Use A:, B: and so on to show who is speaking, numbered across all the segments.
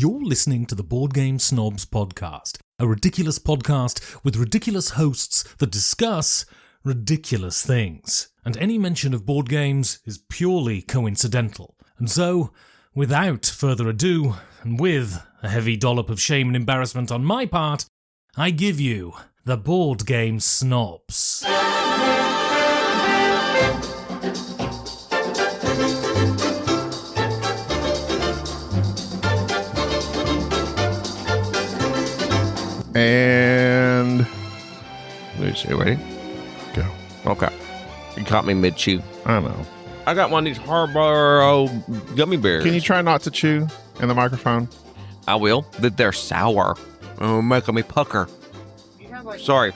A: You're listening to the Board Game Snobs podcast, a ridiculous podcast with ridiculous hosts that discuss ridiculous things. And any mention of board games is purely coincidental. And so, without further ado, and with a heavy dollop of shame and embarrassment on my part, I give you the Board Game Snobs.
B: And
C: Ready?
B: go.
C: Okay. You caught me mid-chew.
B: I know.
C: I got one of these Haribo gummy bears.
B: Can you try not to chew in the microphone?
C: I will. They're sour. Oh, making me pucker. Sorry.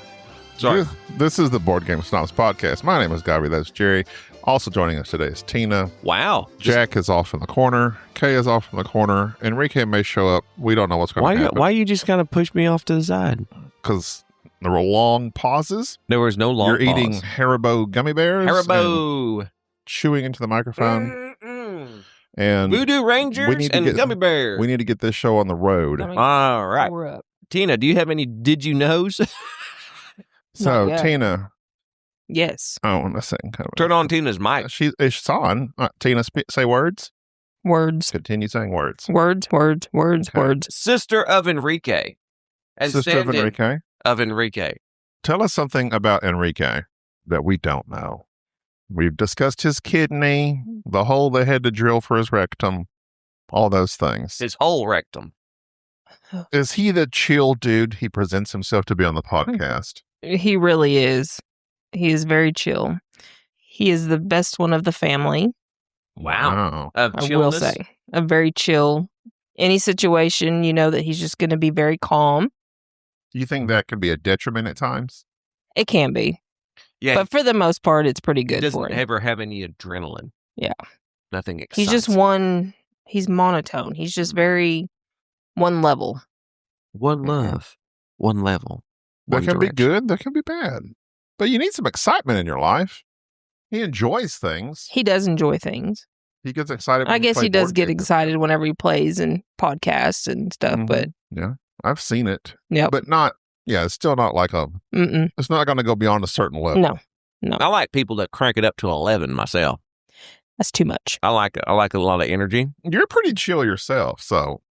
B: This is the Board Game Snobs podcast. My name is Gabby. That's Jerry. Also joining us today is Tina.
C: Wow.
B: Jack is off in the corner. Kay is off in the corner. Enrique may show up. We don't know what's going to happen.
C: Why you just kind of push me off to the side?
B: Because there were long pauses.
C: There was no long
B: You're
C: pause.
B: eating Haribo gummy bears.
C: Haribo.
B: and chewing into the microphone.
C: Mm-mm.
B: And
C: Voodoo Rangers and gummy bears.
B: we need to get this show on the road.
C: All right.
D: We're up.
C: Tina, do you have any did you knows?
B: So,
D: Not yet.
B: Tina.
D: Yes.
B: Oh, let's see.
C: Turn on Tina's mic.
B: It's on. Tina, say words.
D: Words.
B: Continue saying words.
D: Words.
B: Okay.
C: Sister of Enrique. And
B: Sister of
C: stand-in
B: Enrique.
C: of Enrique.
B: Tell us something about Enrique that we don't know. We've discussed his kidney, the hole they had to drill for his rectum, all those things.
C: His whole rectum.
B: Is he the chill dude he presents himself to be on the podcast?
D: He really is. He is very chill. He is the best one of the family.
C: Wow.
B: Oh.
C: Of
D: I will
C: chillness.
D: say. A very chill. Any situation, you know that he's just going to be very calm.
B: Do you think that could be a detriment at times?
D: It can be.
C: Yeah.
D: But for the most part, it's pretty
C: He
D: good
C: doesn't
D: for him.
C: ever have any adrenaline.
D: Yeah.
C: Nothing excites
D: He's just
C: him.
D: he's monotone. He's just very one level.
C: One love. One level.
B: That
C: One
B: can be
C: direction.
B: good, that can be bad. But you need some excitement in your life. He enjoys things.
D: He does enjoy things.
B: He gets excited.
D: I
B: when we
D: guess
B: play
D: he does
B: board
D: get
B: games.
D: excited whenever he plays and podcasts and stuff,
B: Mhm.
D: but
B: Yeah, I've seen it.
D: Yep.
B: But not, it's still not like
D: mm-mm.
B: it's not going to go beyond a certain level.
D: No,
C: I like people that crank it up to 11 myself.
D: that's too much.
C: I like a lot of energy.
B: You're pretty chill yourself, so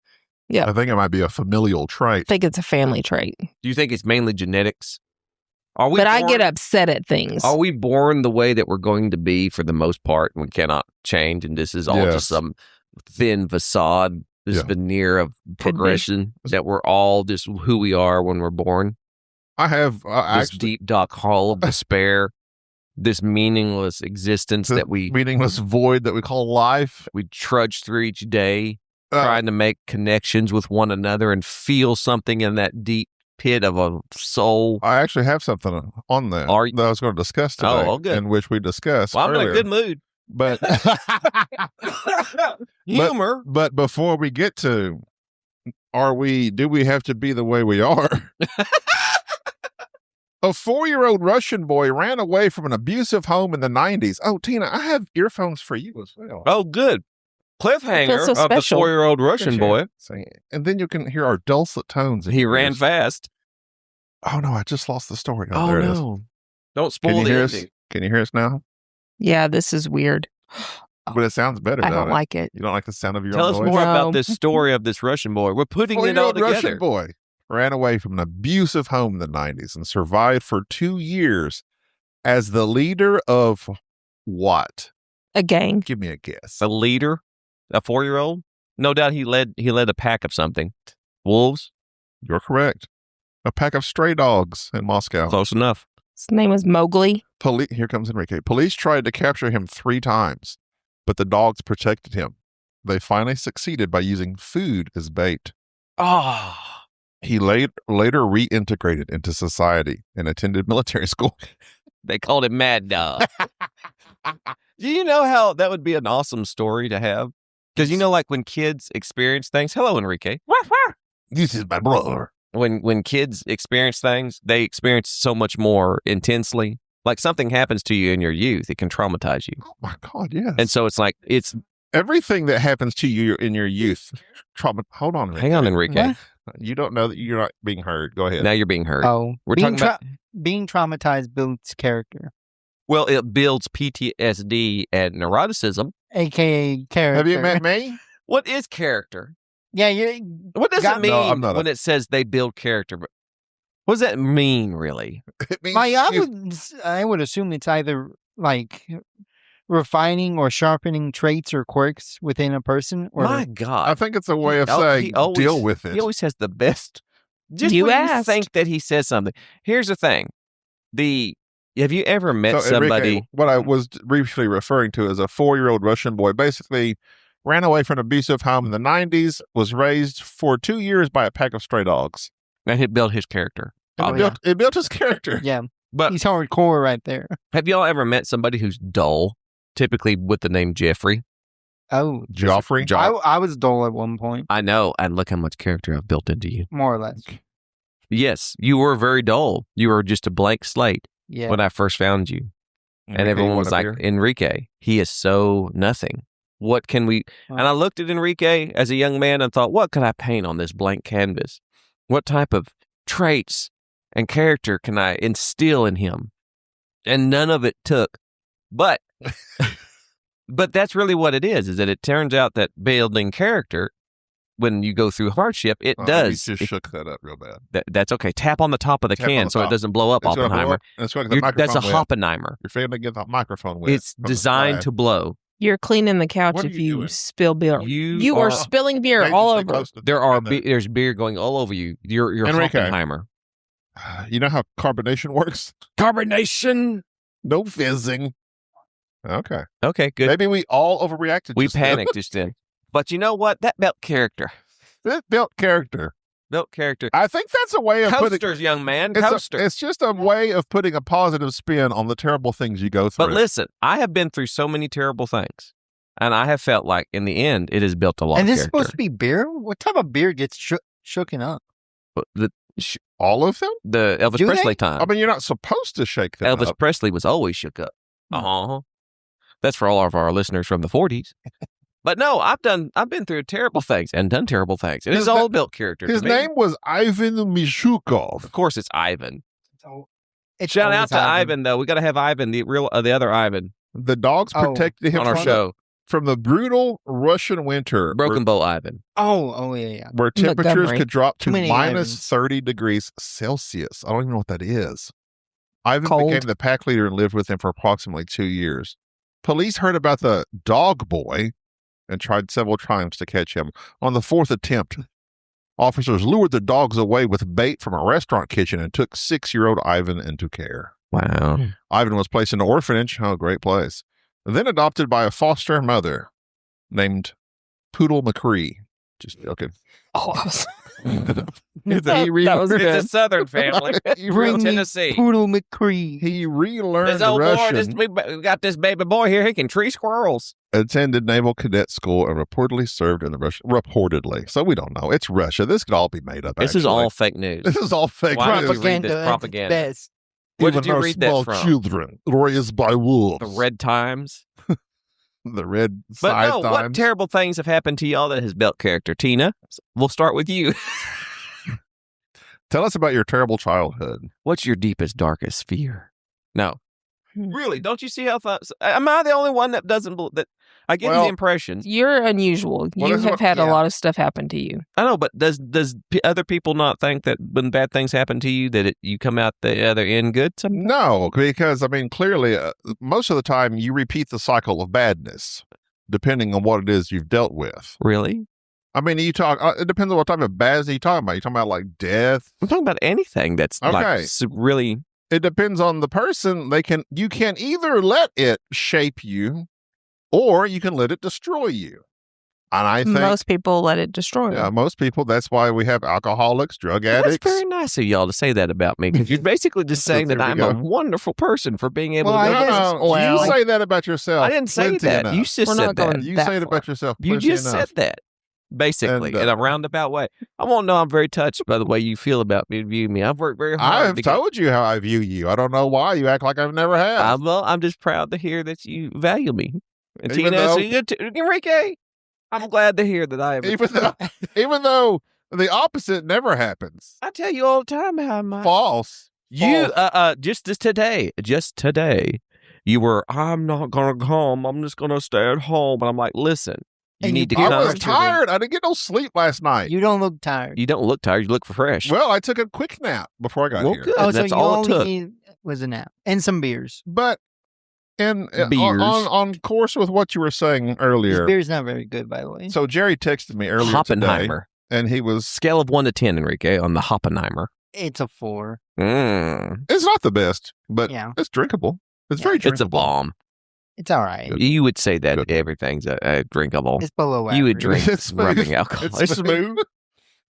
D: Yeah.
B: I think it might be a familial
D: I
B: trait.
D: think it's a family trait.
C: Do you think it's mainly genetics? Are we
D: But I
C: born-
D: get upset at things.
C: Are we born the way that we're going to be for the most part and we cannot change? And this is all
B: Yes.
C: just some thin facade, this
B: Yeah.
C: veneer of
D: be.
C: progression that we're all just who we are when we're born?
B: I have
C: This
B: actually
C: deep, dark hole of despair, this meaningless existence
B: the
C: that we
B: meaningless void that we call life.
C: trudge through each day,
B: Uh,
C: trying to make connections with one another and feel something in that deep pit of a soul.
B: I actually have something on that
C: Are you-
B: that I was going to discuss today,
C: Oh, good.
B: in which we discussed
C: Well, I'm
B: earlier.
C: in a good mood.
B: But
C: Humor.
B: but before we get to, do we have to be the way we are? A 4-year-old Russian boy ran away from an abusive home in the 90s. Oh, Tina, I have earphones for you as well.
C: Oh, good. Cliffhanger
D: so
C: of the
D: special.
C: 4-year-old Russian boy.
B: And then you can hear our dulcet tones. in
C: He
B: your
C: ran
B: ears.
C: fast.
B: Oh, no, I just lost the story.
C: Oh,
B: there it is.
C: no. Don't
B: Can
C: spoil
B: you
C: the
B: hear us?
C: ending.
B: Can you hear us now?
D: Yeah, this is weird.
B: But it sounds better,
D: I
B: doesn't
D: don't
B: it?
D: like it.
B: You don't like the sound of your
C: Tell
B: own
C: us
B: voice?
C: more
D: No.
C: about this story of this Russian boy. We're putting it all
B: 4-year-old Russian
C: together.
B: boy ran away from an abusive home in the 90s and survived for 2 years as the leader of what?
D: A gang.
B: Give me a guess.
C: A leader, a 4-year-old. No doubt he led a pack of something. Wolves.
B: You're correct. A pack of stray dogs in Moscow.
C: Close enough.
D: His name was Mowgli.
B: Here comes Enrique. Police tried to capture him 3 times, but the dogs protected him. They finally succeeded by using food as bait.
C: Oh.
B: He later reintegrated into society and attended military school.
C: They called him Mad Dog. Do you know how that would be an awesome story to have? Because like when kids experience things. Hello, Enrique.
B: This is my brother.
C: When kids experience things, they experience so much more intensely. Like something happens to you in your youth, it can traumatize you.
B: Oh my God, yes.
C: And so it's like it's
B: Everything that happens to you in your youth, trauma. Hold on,
C: Hang on, Enrique.
E: What?
B: You don't know that you're not being heard. Go ahead.
C: Now you're being heard.
E: Oh,
C: We're
E: being
C: talking about.
E: being traumatized builds character,
C: Well, it builds PTSD and neuroticism.
E: aka character.
B: Have you met me?
C: What is character?
E: Yeah, you.
C: What does
E: Got-
C: it mean
B: No, I'm not
C: when it says they build character? What does that mean, really?
B: It means
E: Like
B: you-
E: I would assume it's either like refining or sharpening traits or quirks within a person, or
C: My
B: I
C: God.
B: think it's a way of
C: He
B: saying
C: always-
B: deal with it.
C: He always has the best. Just
D: You
C: when you
D: asked.
C: think that he says something. Here's the thing. Have you ever met
B: So, Enrique,
C: somebody?
B: what I was briefly referring to is a 4-year-old Russian boy basically ran away from an abusive home in the 90s, was raised for 2 years by a pack of stray dogs.
C: And he built his character.
B: And
E: Oh,
B: it built his character.
E: yeah,
C: But
E: he's hardcore right there.
C: have y'all ever met somebody who's dull, typically with the name Jeffrey?
E: Oh,
B: Joffrey.
E: I was dull at one point,
C: I know, and look how much character I've built into you.
E: more or less.
C: Yes, you were very dull. You were just a blank slate
E: Yeah,
C: when I first found you. And
B: Enrique,
C: everyone
B: you
C: was
B: want
C: like,
B: a beer?
C: Enrique, he is so nothing. What can we? And I looked at Enrique as a young man and thought, what could I paint on this blank canvas? What type of traits and character can I instill in him? And none of it took. But, but that's really what it is that it turns out that building character, when you go through hardship, it
B: Oh,
C: does.
B: You just shook that up real bad.
C: That's okay. Tap on the top of the
B: Tap on
C: can
B: the
C: so it
B: top.
C: doesn't blow up,
B: It's gonna blow
C: Oppenheimer.
B: up, and it's going to get the
C: That's a
B: microphone wet.
C: Oppenheimer.
B: You're failing to get the microphone wet.
C: It's
B: from the
C: designed
B: splash.
C: to blow.
D: You're cleaning the couch
B: What are
D: if
B: you
D: you
B: doing?
D: spill beer. You are
C: are
D: spilling beer
B: Dangerously
D: all over.
B: close to
C: There
B: the-
C: are
B: and the-
C: there's beer going all over you. You're
B: Enrique.
C: Oppenheimer.
B: You know how carbonation works?
C: Carbonation.
B: No fizzing. Okay.
C: Okay, good.
B: Maybe we all overreacted.
C: We
B: just then.
C: panicked just then. But you know what? That built character.
B: It built character.
C: Built character.
B: I think that's a way of putting.
C: Coasters, young man.
B: It's,
C: Coasters.
B: it's just a way of putting a positive spin on the terrible things you go through.
C: But listen, I have been through so many terrible things. And I have felt like in the end, it has built a lot
E: and
C: of
E: this is
C: character.
E: supposed to be beer. What type of beer gets shooken up?
C: The
B: all of them?
C: Elvis
E: Do they?
C: Presley time.
B: I mean, you're not supposed to shake them
C: Elvis
B: up.
C: Presley was always shook up.
E: Hmm.
C: Uh-huh. That's for all of our listeners from the 40s. But no, I've been through terrible things and done terrible things. And it's
B: His
C: all
B: na-
C: built character. to
B: His
C: me.
B: name was Ivan Mishukov.
C: Of course, it's Ivan.
E: So it's
C: Shout
E: always
C: out to Ivan, though. We got to have Ivan, the other Ivan,
B: The dogs
E: Oh,
B: protected him
C: on our
B: from,
C: show.
B: from the brutal Russian winter,
C: Broken Bow Ivan.
E: Oh yeah.
B: where temperatures
D: Montgomery.
B: could drop
E: Too
B: to
E: many
B: minus
E: Ivans.
B: 30 degrees Celsius. I don't even know what that is. Ivan
D: Cold.
B: became the pack leader and lived with him for approximately 2 years. Police heard about the dog boy and tried several times to catch him. On the fourth attempt, officers lured the dogs away with bait from a restaurant kitchen and took 6-year-old Ivan into care.
C: Wow.
B: Ivan was placed in an orphanage. Oh, great place. Then adopted by a foster mother named Poodle McCree. Just joking.
D: Oh, I was-
B: He re-
D: That was
C: It's
D: good.
C: a Southern family.
B: he,
E: Bring
B: re-
E: me
C: Tennessee.
E: Poodle McCree.
B: he relearned
C: This old
B: Russian,
C: boy, we got this baby boy here. He can tree squirrels.
B: attended Naval Cadet School, and reportedly served in the Russian. Reportedly. So we don't know. It's Russia. This could all be made up.
C: This is
B: actually.
C: all fake news.
B: This is all fake
C: Why
B: news.
C: did you read this
E: Propaganda. at its
C: propaganda?
E: best.
C: Where
B: Even
C: did you
B: our
C: read that
B: small
C: from?
B: children raised by wolves.
C: The Red Times.
B: The red
C: But
B: side
C: no, what
B: times.
C: terrible things have happened to y'all that has built character? Tina, we'll start with you.
B: Tell us about your terrible childhood.
C: What's your deepest, darkest fear? No.
D: Hmm.
C: Really? Don't you see how am I the only one that doesn't that I get
B: Well-
C: the impression?
D: You're unusual.
B: What
D: You
B: is
D: have
B: it-
D: had a
E: yeah.
D: lot of stuff happen to you.
C: I know, but does other people not think that when bad things happen to you that you come out the other end good? Sometimes?
B: No, because I mean, clearly, most of the time you repeat the cycle of badness, depending on what it is you've dealt with.
C: Really?
B: I mean, you talk. It depends on what type of badness you talking about. You talking about like death.
C: I'm talking about anything that's like
B: Okay.
C: really.
B: It depends on the person. You can either let it shape you, or you can let it destroy you. And I think
D: Most people let it destroy
B: yeah,
D: them.
B: most people. That's why we have alcoholics, drug
C: That's
B: addicts.
C: very nice of y'all to say that about me because you're basically just saying that
B: There we
C: I'm a
B: go.
C: wonderful person for being able
E: Well,
C: to
E: I
C: do
E: guess-
C: this.
B: No,
E: well-
B: you say that about yourself.
C: I didn't say
B: plenty
C: that.
B: enough.
C: You just
D: We're not
C: said that.
D: going
B: You
D: that
B: say it
D: far.
B: about yourself.
C: You
B: plenty
C: just
B: enough.
C: said that. Basically,
B: And,
C: in a roundabout way. I won't know I'm very touched by the way you feel about me and view me. I've worked very hard.
B: I have
C: to get-
B: told you how I view you. I don't know why you act like I've never have.
C: I'm just proud to hear that you value me. And
B: Even
C: Tina,
B: though-
C: so you Enrique, I'm glad to hear that I have.
B: even though the opposite never happens.
C: I tell you all the time how my
B: False.
C: you
B: False.
C: just today, you were. I'm not gonna come. I'm just gonna stay at home. But I'm like, listen, you
E: And
C: need to
E: you
B: I
C: come.
B: was tired. I didn't get no sleep last night.
E: You don't look tired.
C: You don't look tired. You look fresh.
B: Well, I took a quick nap before I got
C: Well,
B: here.
C: good.
E: Oh, so
C: That's
E: you
C: all it
E: only
C: took.
E: need was a nap and some beers.
B: But
C: Beers.
B: on course with what you were saying
E: This
B: earlier.
E: beer's not very good, by the way.
B: So Jerry texted me earlier today,
C: Hoppenheimer.
B: and he was.
C: Scale of 1 to 10, Enrique, on the Hoppenheimer.
E: It's a 4.
B: It's not the best, but
E: Yeah.
B: it's drinkable. It's
E: Yeah.
B: very
C: It's a
B: drinkable.
C: bomb.
E: It's all right.
C: You would say that
B: Good.
C: everything's a drinkable.
E: It's below average.
C: You would drink
B: It's smooth.
C: rubbing alcohol.
B: It's smooth.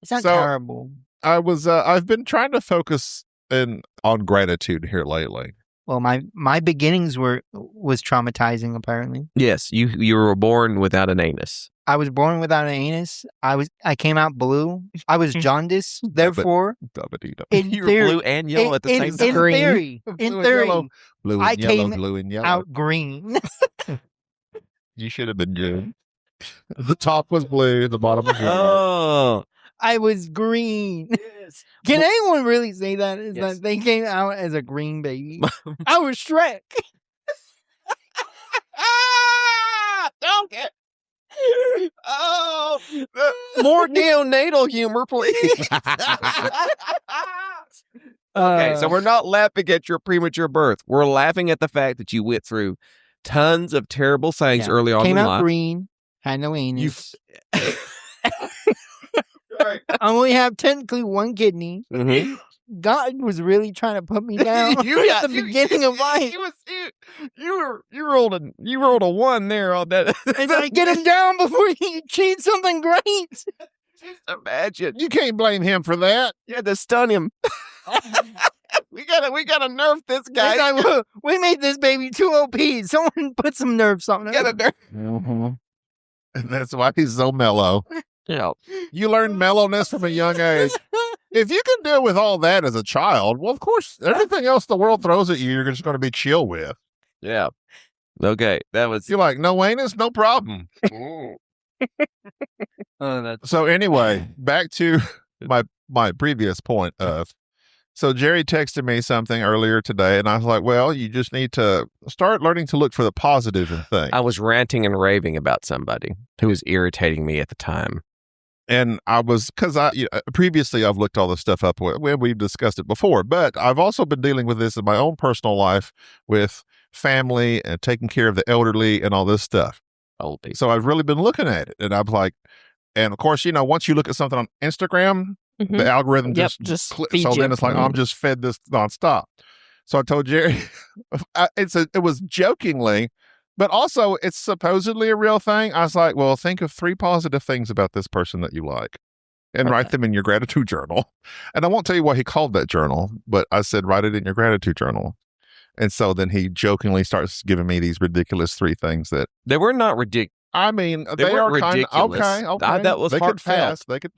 E: It's not
B: So-
E: terrible.
B: I was. I've been trying to focus on gratitude here lately.
E: Well, my beginnings was traumatizing. Apparently,
C: Yes, you were born without an anus.
E: I was born without an anus. I came out blue. I was jaundice. Therefore,
B: Dabba-dee-da.
E: in
C: You were
E: theory,
C: blue and yellow at the
E: in,
C: same
E: in
C: time.
E: theory,
B: Blue
E: in
B: and
E: theory,
B: yellow. Blue and
E: I
B: yellow,
E: came
B: blue and yellow.
E: out green.
B: You should have been good. The top was blue, the bottom was yellow.
C: Oh,
E: I was green. Can anyone really say that? Is
C: Yes.
E: that they came out as a green baby? I was Shrek.
C: don't get. Oh, more neonatal humor, please. Okay, so we're not laughing at your premature birth. We're laughing at the fact that you went through tons of terrible things
E: Yeah.
C: early on
E: came
C: in
E: out
C: life.
E: green. Had no anus.
B: Right.
E: I only have technically one kidney.
C: Mhm.
E: God was really trying to put me down at the beginning of life.
C: You rolled a 1 there on that.
E: If I get him down before he achieves something great.
C: Just imagine.
B: You can't blame him for that.
C: You had to stun him. we gotta nerf this
E: Guys,
C: guy.
E: we made this baby too OP. Someone put some nerves on
C: Gotta
E: him.
C: nerf.
B: And that's why he's so mellow.
C: Yeah.
B: You learn mellowness from a young age. If you can deal with all that as a child, well, of course, everything else the world throws at you, you're just going to be chill with.
C: Yeah. Okay, that was.
B: You're like, no anus, no problem.
E: Oh, that's
B: So anyway, back to my previous point of, so Jerry texted me something earlier today, and I was like, well, you just need to start learning to look for the positive in things.
C: I was ranting and raving about somebody who was irritating me at the time.
B: And I was, because previously I've looked all this stuff up. We've discussed it before, but I've also been dealing with this in my own personal life with family and taking care of the elderly and all this stuff.
C: Oldie.
B: So I've really been looking at it, and I'm like, and of course, once you look at something on Instagram,
D: Mhm.
B: the algorithm
D: Yep,
B: just
D: just
B: so
D: feeds you.
B: then it's like, I'm just fed this nonstop. So I told Jerry, it was jokingly, but also it's supposedly a real thing. I was like, well, think of 3 positive things about this person that you like and write them in your gratitude journal. And I won't tell you what he called that journal, but I said, write it in your gratitude journal. And so then he jokingly starts giving me these ridiculous 3 things that,
C: They were not ridiculous.
B: I mean,
C: They
B: they are
C: weren't
B: kind of
C: ridiculous.
B: okay.
C: That was
B: they could
C: heartfelt.
B: pass. They could.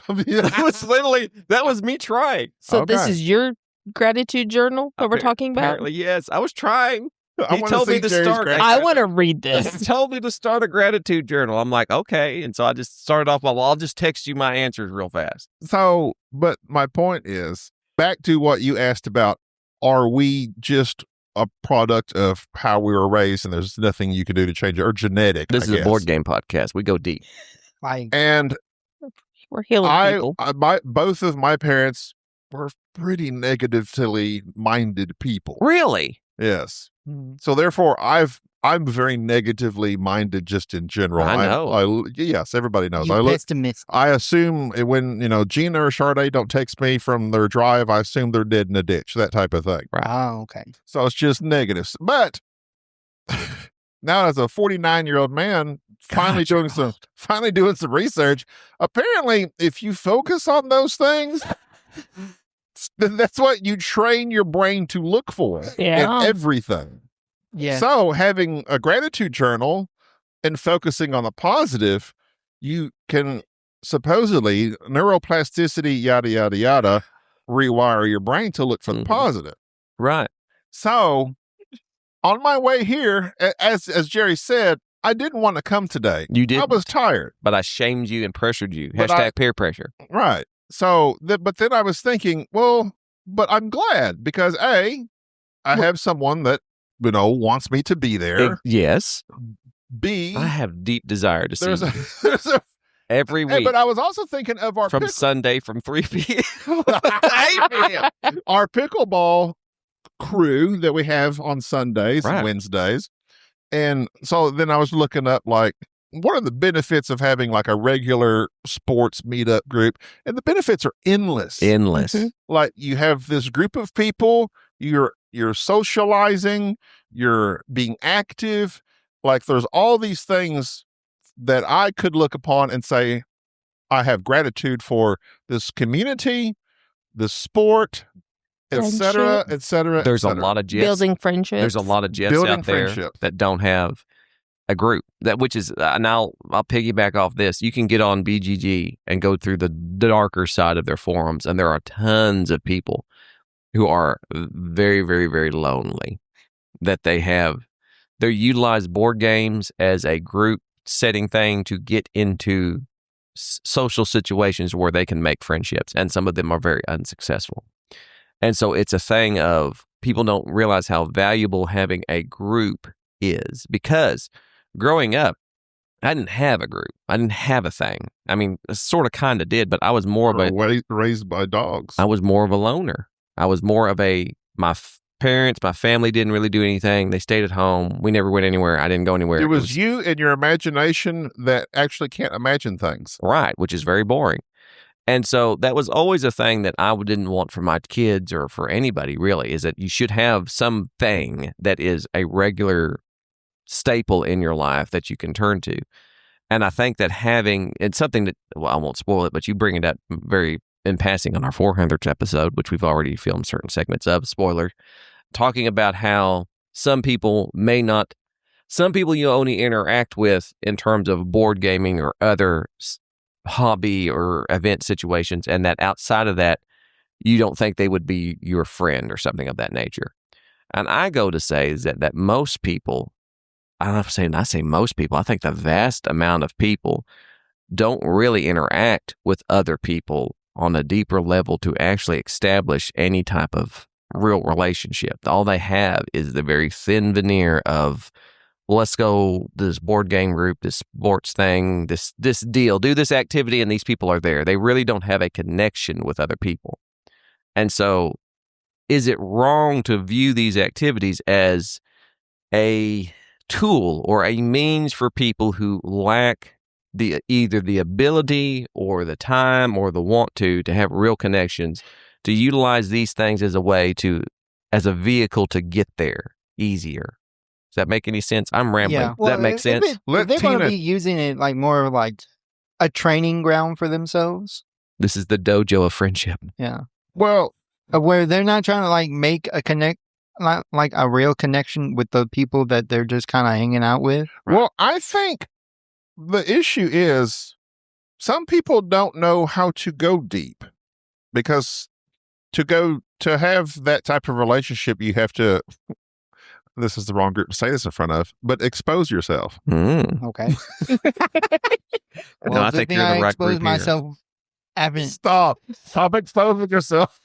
C: That was me trying.
D: So this
B: Okay.
D: is your gratitude journal that we're talking about?
C: Apparently, yes. I was trying.
B: I
C: He
B: wanna
C: told me
B: see
C: to
B: Jerry's
C: start.
B: gratitude.
D: I want to read
C: He
D: this.
C: told me to start a gratitude journal. I'm like, okay. And so I just started off, well, I'll just text you my answers real fast.
B: So, but my point is back to what you asked about. Are we just a product of how we were raised and there's nothing you can do to change it, or genetic?
C: This
B: I
C: is
B: guess.
C: a board game podcast. We go deep.
E: like
B: And
D: We're healing people.
B: both of my parents were pretty negatively minded people.
C: Really?
B: Yes.
E: mm,
B: So therefore, I'm very negatively minded just in general.
C: I know.
B: Yes, everybody knows.
E: you
B: I look.
E: pessimist.
B: I assume when Gina or Sade don't text me from their drive, I assume they're dead in a ditch. That type of thing.
E: Oh, okay.
B: So it's just negatives. But now, as a 49-year-old man, finally doing some research, apparently, if you focus on those things, then that's what you train your brain to look for
D: Yeah.
B: in everything.
E: Yeah.
B: So having a gratitude journal and focusing on the positive, you can supposedly neuroplasticity, yada, yada, yada, rewire your brain to look for the
C: Mhm.
B: positive.
C: Right.
B: So on my way here, as Jerry said, I didn't want to come today.
C: You did.
B: I was tired.
C: But I shamed you and pressured you.
B: But
C: Hashtag peer pressure.
B: Right. So, but then I was thinking, well, but I'm glad because I have someone that, wants me to be there.
C: Yes.
B: B,
C: I have deep desire to see
B: there's
C: you
B: there's a,
C: every week.
B: but I was also thinking of our
C: from Sunday from 3 p.m.
B: our pickleball crew that we have on Sundays
C: Right.
B: and Wednesdays. And so then I was looking up what are the benefits of having like a regular sports meetup group? And the benefits are endless.
C: Endless.
B: Like you have this group of people, you're socializing, you're being active. Like there's all these things that I could look upon and say, I have gratitude for this community, the sport, et cetera, et cetera.
C: There's
B: et
C: a
B: cetera.
C: lot of jets.
D: Building friendships.
C: There's a lot of jets
B: Building
C: out there
B: friendships.
C: that don't have a group. Which is, and I'll piggyback off this. You can get on BGG and go through the darker side of their forums, and there are tons of people who are very, very, very lonely. That they utilize board games as a group setting thing to get into social situations where they can make friendships, and some of them are very unsuccessful. And so it's a thing of people don't realize how valuable having a group is, because growing up, I didn't have a group. I didn't have a thing. I mean, sort of kind of did, but I was more of a
B: raised by dogs.
C: I was more of a loner. I was more of my parents, my family didn't really do anything. They stayed at home. We never went anywhere. I didn't go anywhere.
B: It was you and your imagination that actually can't imagine things.
C: Right, which is very boring. And so that was always a thing that I didn't want for my kids or for anybody really, is that you should have something that is a regular staple in your life that you can turn to. And I think that it's something that, well, I won't spoil it, but you bring it up very in passing on our 400th episode, which we've already filmed certain segments of, spoiler, talking about how some people you only interact with in terms of board gaming or other hobby or event situations, and that outside of that, you don't think they would be your friend or something of that nature. And I go to say is that most people, I say most people, I think the vast amount of people don't really interact with other people on a deeper level to actually establish any type of real relationship. All they have is the very thin veneer of, well, let's go this board game group, this sports thing, this deal, do this activity, and these people are there. They really don't have a connection with other people. And so is it wrong to view these activities as a tool or a means for people who lack either the ability or the time or the want to have real connections, to utilize these things as a vehicle to get there easier? Does that make any sense? I'm rambling.
E: Yeah.
C: Does that make sense?
E: If they're going to be using it like more like a training ground for themselves.
C: This is the dojo of friendship.
E: Yeah.
B: Well,
E: Where they're not trying to like make like a real connection with the people that they're just kind of hanging out with.
B: Well, I think the issue is some people don't know how to go deep, because to have that type of relationship, you have to, this is the wrong group to say this in front of, but expose yourself.
E: Okay.
C: No, I think you're in the right group here.
E: myself.
B: Stop exposing yourself.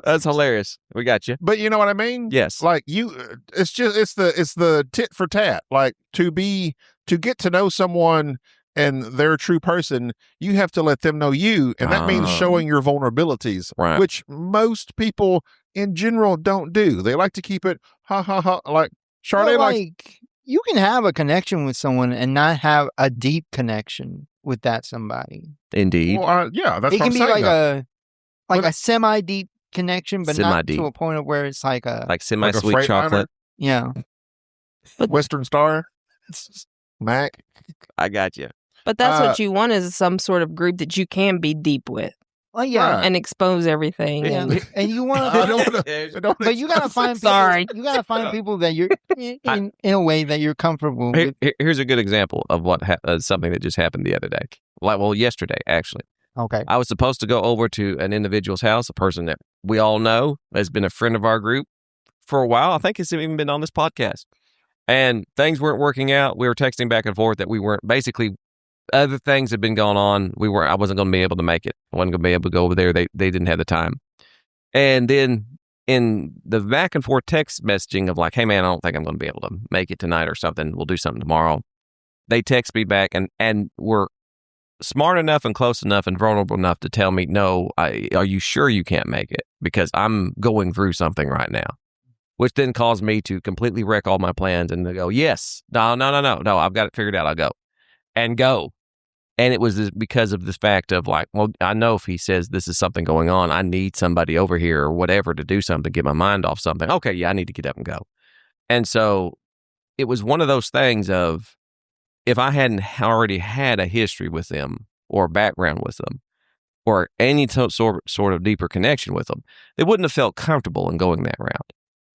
C: That's hilarious. We got you.
B: But you know what I mean?
C: Yes.
B: Like it's the tit for tat. Like to get to know someone and they're a true person, you have to let them know you. And that means showing your vulnerabilities,
C: right,
B: which most people in general don't do. They like to keep it like Charlotte,
E: like you can have a connection with someone and not have a deep connection with that somebody.
C: Indeed.
B: Well, yeah, that's
E: it
B: what
E: can
B: I'm
E: be
B: saying.
E: like a semi-deep connection, but not
C: Semi-deep.
E: to a point of where it's like a
C: semi-sweet
B: Freightliner?
C: chocolate.
E: yeah.
B: Western Star, Mac.
C: I got you.
D: But that's what you want, is some sort of group that you can be deep with
E: Well, yeah.
B: Right.
D: and expose everything.
E: Yeah. And you want
B: I don't
E: to,
B: wanna-
E: but you gotta find people,
D: Sorry.
E: you gotta find people that you're in a way that you're comfortable with.
C: Here's a good example of what something that just happened the other day. Yesterday, actually.
E: Okay.
C: I was supposed to go over to an individual's house, a person that we all know has been a friend of our group for a while. I think it's even been on this podcast. And things weren't working out. We were texting back and forth that we weren't, basically, other things had been going on. I wasn't going to be able to make it. I wasn't going to be able to go over there. They didn't have the time. And then in the back and forth text messaging of like, hey man, I don't think I'm going to be able to make it tonight or something. We'll do something tomorrow. They text me back and were smart enough and close enough and vulnerable enough to tell me, no, are you sure you can't make it? Because I'm going through something right now. Which then caused me to completely wreck all my plans and to go, yes, no, I've got it figured out. I'll go. And go. And it was because of this fact of like, well, I know if he says this is something going on, I need somebody over here or whatever to do something, to get my mind off something. Okay, yeah, I need to get up and go. And so it was one of those things of, if I hadn't already had a history with them or background with them or any sort of deeper connection with them, they wouldn't have felt comfortable in going that route.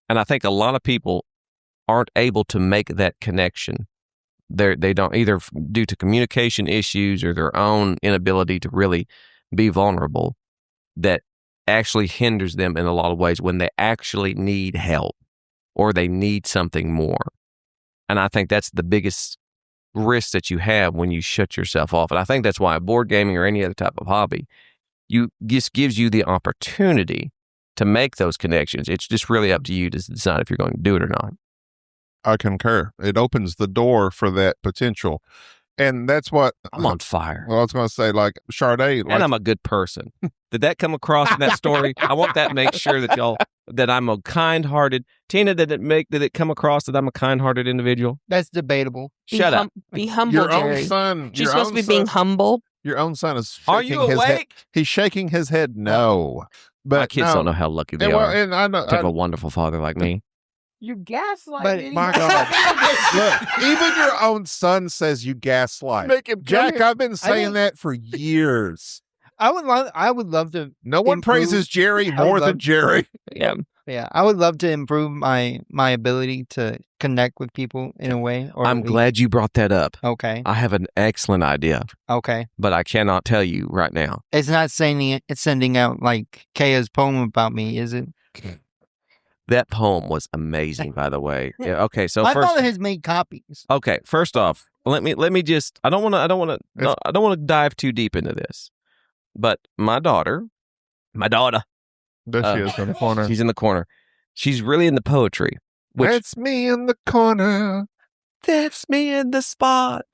C: And I think a lot of people aren't able to make that connection. They don't, either due to communication issues or their own inability to really be vulnerable, that actually hinders them in a lot of ways when they actually need help or they need something more. And I think that's the biggest risk that you have when you shut yourself off. And I think that's why board gaming or any other type of hobby, just gives you the opportunity to make those connections. It's just really up to you to decide if you're going to do it or not.
B: I concur. It opens the door for that potential. And that's what
C: I'm on fire.
B: Well, I was going to say, like Sade,
C: and I'm a good person. Did that come across in that story? I want that to make sure that I'm a kind-hearted. Tina, did it come across that I'm a kind-hearted individual?
E: That's debatable.
C: Shut up.
D: Be humble,
B: your
D: Jerry.
B: own son.
D: She's supposed to be being humble.
B: Your own son is shaking
C: Are you
B: his head.
C: awake?
B: He's shaking his head no. But
C: My kids don't know how lucky they are
B: And I know,
C: to have a wonderful father like me.
D: You gaslight
E: But-
D: me.
B: my God. Look, even your own son says you gaslight.
E: Make him come
B: Jack,
E: here.
B: I've been saying
E: didn't-
B: that for years.
E: I would love to.
B: No one
E: Improve.
B: praises Jerry
E: I
B: more
E: would
B: than
E: love-
B: Jerry.
C: Yeah.
E: Yeah, I would love to improve my ability to connect with people in a way. Or
C: I'm
E: at least-
C: glad you brought that up.
E: Okay.
C: I have an excellent idea,
E: Okay.
C: but I cannot tell you right now.
E: It's not sending out like Kaya's poem about me, is it?
C: That poem was amazing, by the way. Yeah, okay, so
E: My
C: first,
E: father has made copies.
C: okay, first off, let me just. I don't want to dive too deep into this, but my daughter,
B: There she is in the corner.
C: she's in the corner. She's really into poetry. Which
B: That's me in the corner.
C: that's me in the spotlight.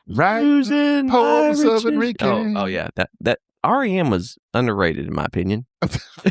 B: Right.
C: Losing my
B: Poems of
C: riches.
B: Enrique.
C: Oh yeah, that REM was underrated in my opinion.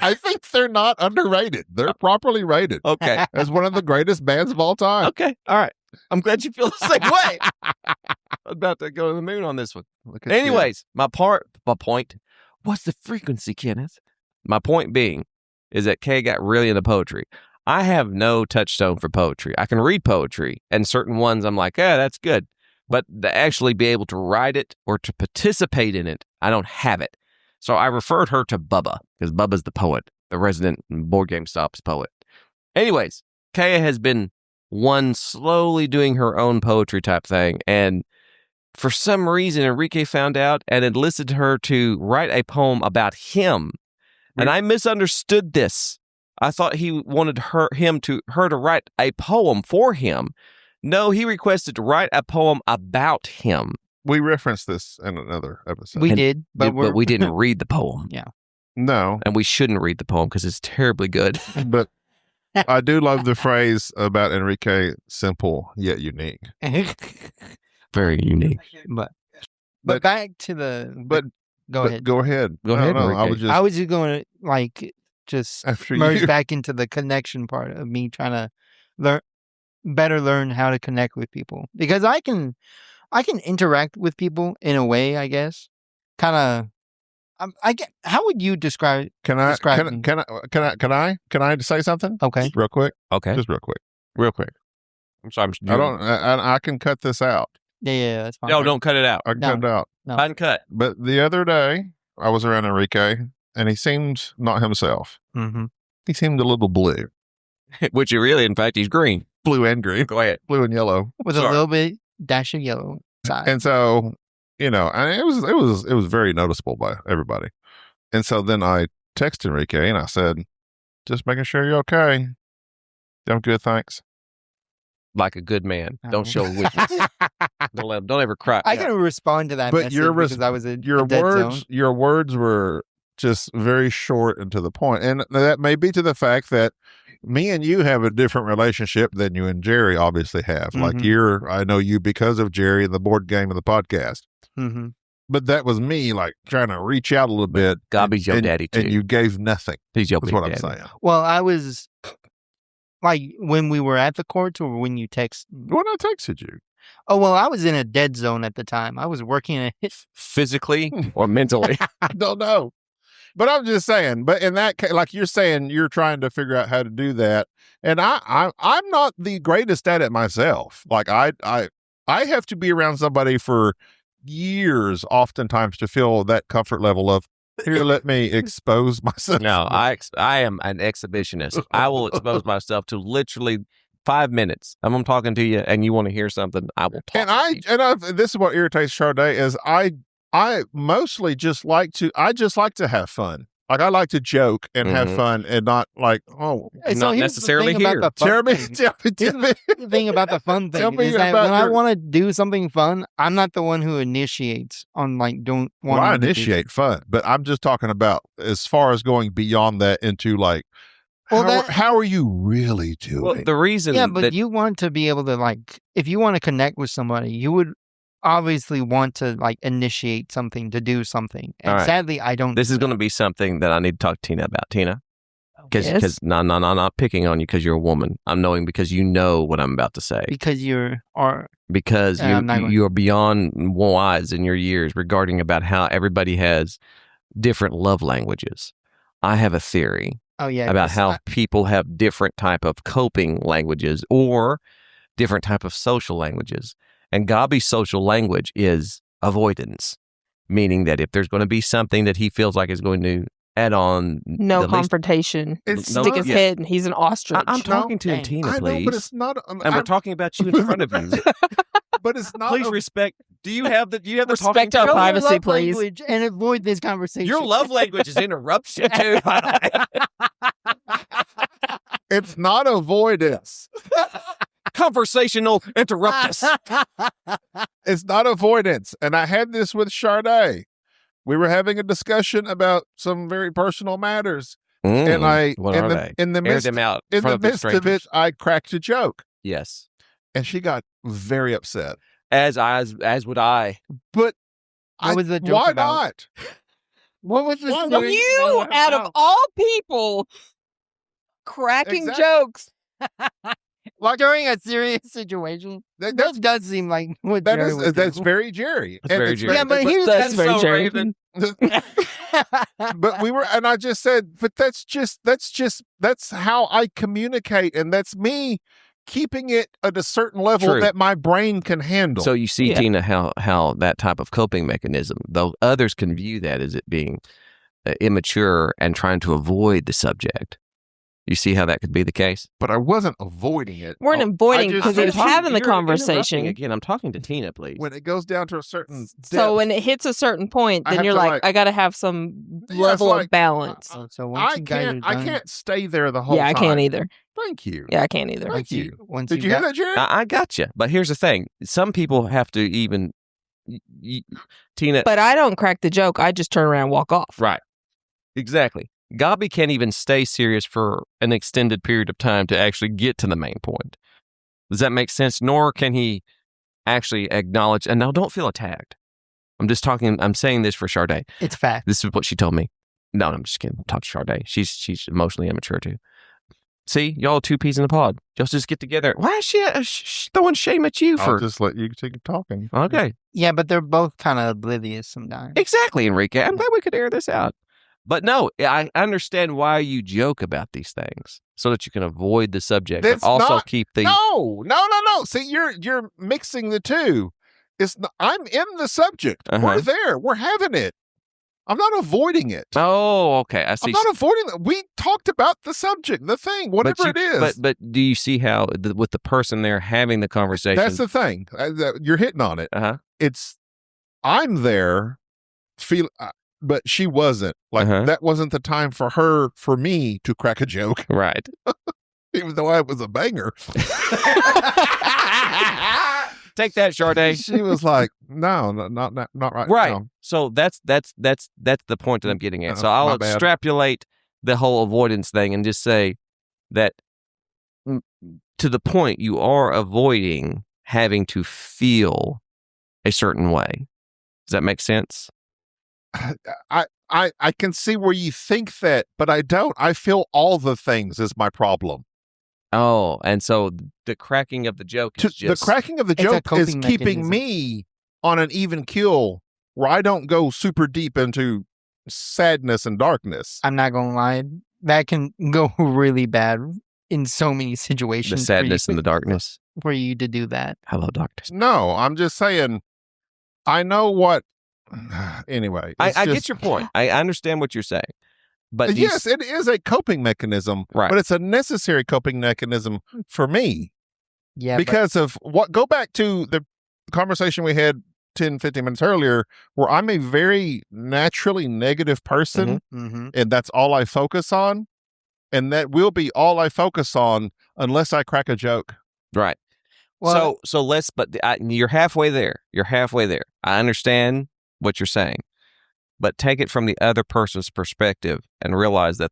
B: I think they're not underrated. They're properly rated
C: Okay.
B: as one of the greatest bands of all time.
C: Okay. All right. I'm glad you feel the same way. I'm about to go to the moon on this one.
B: Look at you.
C: Anyways, my point. What's the frequency, Kenneth? My point being is that Kay got really into poetry. I have no touchstone for poetry. I can read poetry, and certain ones I'm like, that's good. But to actually be able to write it or to participate in it, I don't have it. So I referred her to Bubba, because Bubba's the poet, the resident Board Game Stops poet. Anyways, Kaya has been slowly doing her own poetry type thing, and for some reason, Enrique found out and enlisted her to write a poem about him. And I misunderstood this. I thought he wanted her to write a poem for him. No, he requested to write a poem about him.
B: We referenced this in another episode.
E: We
C: And-
E: did, but
C: we didn't read the poem.
B: No,
C: And we shouldn't read the poem because it's terribly good.
B: but I do love the phrase about Enrique, simple yet unique.
C: Very unique.
E: but
B: But-
E: back to the.
B: But
E: go
B: but
E: ahead.
B: Go ahead.
C: Go ahead,
B: No, I
C: Enrique.
B: was just
E: I was just going to like just
B: after
E: merge
B: you.
E: back into the connection part of me trying to learn how to connect with people, because I can interact with people in a way, I guess. Kind of. I get. How would you describe?
B: Can I
E: Describe me.
B: can I say something?
E: Okay.
B: Real quick.
C: Okay.
B: Just real quick.
C: I'm sorry.
B: I can cut this out.
E: Yeah, that's fine.
C: No, don't cut it out.
B: I can
E: No.
B: cut it out.
E: No.
C: Uncut.
B: But the other day I was around Enrique and he seemed not himself.
E: Mm-hmm.
B: He seemed a little blue.
C: Which really, in fact, he's green.
B: Blue and green.
C: Go ahead.
B: Blue and yellow.
E: With
C: Sorry.
E: a little bit dash of yellow side.
B: And so, and it was very noticeable by everybody. And so then I texted Enrique and I said, just making sure you're okay. I'm good, thanks.
C: like a good man. Don't
E: Oh.
C: show weakness. Don't ever cry.
E: I can respond to that
B: But
E: message
B: your
E: because I was in
B: your
E: a dead
B: words
E: zone.
B: your words were just very short and to the point, and that may be to the fact that me and you have a different relationship than you and Jerry obviously have. Like
E: Mhm.
B: I know you because of Jerry and the board game and the podcast.
E: Mm-hmm.
B: But that was me like trying to reach out a little bit.
C: Gobby's your daddy, too.
B: And you gave nothing.
C: He's your
B: That's
C: big
B: what I'm
C: daddy.
B: saying.
E: Well, I was like when we were at the courts or when you text.
B: When I texted you.
E: Oh, well, I was in a dead zone at the time. I was working a hit.
C: Physically or mentally?
B: I don't know. But I'm just saying, but in that case, like you're saying, you're trying to figure out how to do that. And I'm not the greatest at it myself. Like I have to be around somebody for years, oftentimes, to feel that comfort level of, here, let me expose myself.
C: No, I am an exhibitionist. I will expose myself to literally 5 minutes. I'm talking to you and you want to hear something, I will talk.
B: This is what irritates Charday is I mostly just like to have fun. Like I like to joke and have fun and not like, oh,
E: Hey,
C: not
E: here's the
C: necessarily
E: thing about
C: here.
E: the fun
B: Jeremy,
E: thing.
B: tell me.
E: The thing about the fun
B: Tell
E: thing
B: me
E: is that
B: about
E: when I
B: your-
E: want to do something fun, I'm not the one who initiates on like don't want
B: Well, I initiate fun, but I'm just talking about as far as going beyond that into like,
E: Well,
B: how are you really doing?
C: Well, the reason
E: Yeah, but
C: that
E: you want to be able to like if you want to connect with somebody, you would obviously want to like initiate something to do something. And
C: All right.
E: sadly, I don't.
C: this
E: do
C: is going to
E: that.
C: be something that I need to talk to Tina about. Tina, because
D: Yes.
C: no, not picking on you because you're a woman. I'm knowing because you know what I'm about to say.
E: because you're or
C: Because
E: I'm not going-
C: you are beyond wise in your years regarding about how everybody has different love languages. I have a theory
E: oh yeah
C: about
E: 'cause
C: how
E: I-
C: people have different type of coping languages or different type of social languages. And Gobby's social language is avoidance, meaning that if there's going to be something that he feels like is going to add on
D: No
C: the least-
D: confrontation.
B: It's
C: no,
D: Stick his
C: yeah.
D: head and he's an ostrich.
C: I'm talking to
E: dang.
C: Tina,
B: I
C: please.
B: know, but it's not.
C: and we're talking about you in front of you.
B: But it's not.
C: Please respect. Do you have the
D: Respect
C: talking
D: our
E: Show your
D: privacy,
E: love
D: please.
E: language and avoid this conversation.
C: Your love language is interruption too. by the way.
B: It's not avoidance.
C: Conversational interruptus.
B: It's not avoidance. And I had this with Charday. We were having a discussion about some very personal matters, and I
C: what
B: in
C: are
B: the
C: they?
B: in the
C: Air
B: midst
C: them out
B: in the
C: front
B: midst of it,
C: strangers.
B: I cracked a joke,
C: Yes,
B: and she got very upset.
C: as would I.
B: But
E: What was the joke
B: why
E: about?
B: not?
E: What was the
B: Why
E: story?
B: would
D: You, out of all people, cracking
B: Exactly.
D: jokes.
E: Like during a serious situation.
B: That,
E: That does seem like what
B: that
E: Jerry
B: is
E: would
B: that's
E: do.
B: very Jerry.
C: That's
B: And
C: very
B: it's
C: Jerry.
E: Yeah, but here's
D: That's very
C: so
D: Jerry.
C: Raven.
B: But we were, and I just said, but that's how I communicate, and that's me keeping it at a certain level
C: True.
B: that my brain can handle.
C: So you see,
D: Yeah.
C: Tina, how that type of coping mechanism, though others can view that as it being immature and trying to avoid the subject. You see how that could be the case?
B: but I wasn't avoiding it.
D: Weren't
B: I
D: avoiding
B: just
D: because
B: said
D: he was having the
C: You're interrupting
D: conversation.
C: again. I'm talking to Tina, please.
B: when it goes down to a certain depth.
D: So when it hits a certain point,
B: I
D: then
B: have
D: you're
B: to,
D: like,
B: like-
D: I got to have some
B: Yeah,
D: level
B: it's
D: of balance.
E: So once you guys are
B: I
E: done,
B: can't stay there the whole
D: Yeah, I
B: time.
D: can't either.
B: Thank you.
D: Yeah, I can't either.
B: Thank
E: once
B: you.
E: once
B: Did
E: you
B: you hear
E: got-
B: that, Jerry?
C: I got you. But here's the thing. Some people have to even, Tina.
D: But I don't crack the joke. I just turn around and walk off.
C: Right. Exactly. Gobby can't even stay serious for an extended period of time to actually get to the main point. Does that make sense? Nor can he actually acknowledge, and now don't feel attacked. I'm saying this for Charday.
E: It's fact.
C: This is what she told me. No, I'm just kidding. Talk to Charday. She's emotionally immature too. See, y'all are two peas in a pod. Y'all just get together. Why is she throwing shame at you
B: I'll
C: for?
B: just let you keep talking.
C: Okay,
E: Yeah, but they're both kind of oblivious sometimes.
C: exactly, Enrique. I'm glad we could air this out. But no, I understand why you joke about these things so that you can avoid the subject,
B: That's
C: but also
B: not-
C: keep the.
B: No. See, you're mixing the two. I'm in the subject.
C: Uh-huh.
B: We're there. We're having it. I'm not avoiding it.
C: Oh, okay. I see.
B: I'm not avoiding it. We talked about the subject, the thing, whatever it is.
C: But do you see how with the person there having the conversation?
B: That's the thing. You're hitting on it.
C: uh-huh.
B: I'm there, but she wasn't. Like
C: Uh-huh.
B: that wasn't the time for me to crack a joke.
C: Right.
B: even though I was a banger.
C: Take that, Sade.
B: She was like, no, not right.
C: Right.
B: now.
C: So that's the point that I'm getting at. So I'll
B: My bad.
C: extrapolate the whole avoidance thing and just say that to the point you are avoiding having to feel a certain way. Does that make sense?
B: I can see where you think that, but I don't. I feel all the things is my problem.
C: Oh, and so the cracking of the joke is
B: The
C: just
B: cracking of the
E: It's a
B: joke is
E: coping
B: keeping
E: mechanism.
B: me on an even keel where I don't go super deep into sadness and darkness.
E: I'm not gonna lie, that can go really bad in so many
C: the
E: situations.
C: sadness
E: for
C: and the darkness.
E: for you to do that.
C: Hello, darkness.
B: No, I'm just saying, I know what. Anyway,
C: I
B: it's
C: get
B: just-
C: your point. I understand what you're saying. But these-
B: yes, it is a coping mechanism,
C: Right.
B: but it's a necessary coping mechanism for me
E: Yeah,
B: because of what. Go back to the conversation we had 10, 15 minutes earlier, where I'm a very naturally negative person,
E: mm-hmm.
B: and that's all I focus on, and that will be all I focus on unless I crack a joke.
C: right.
E: Well,
C: so let's. But you're halfway there. You're halfway there. I understand what you're saying, but take it from the other person's perspective and realize that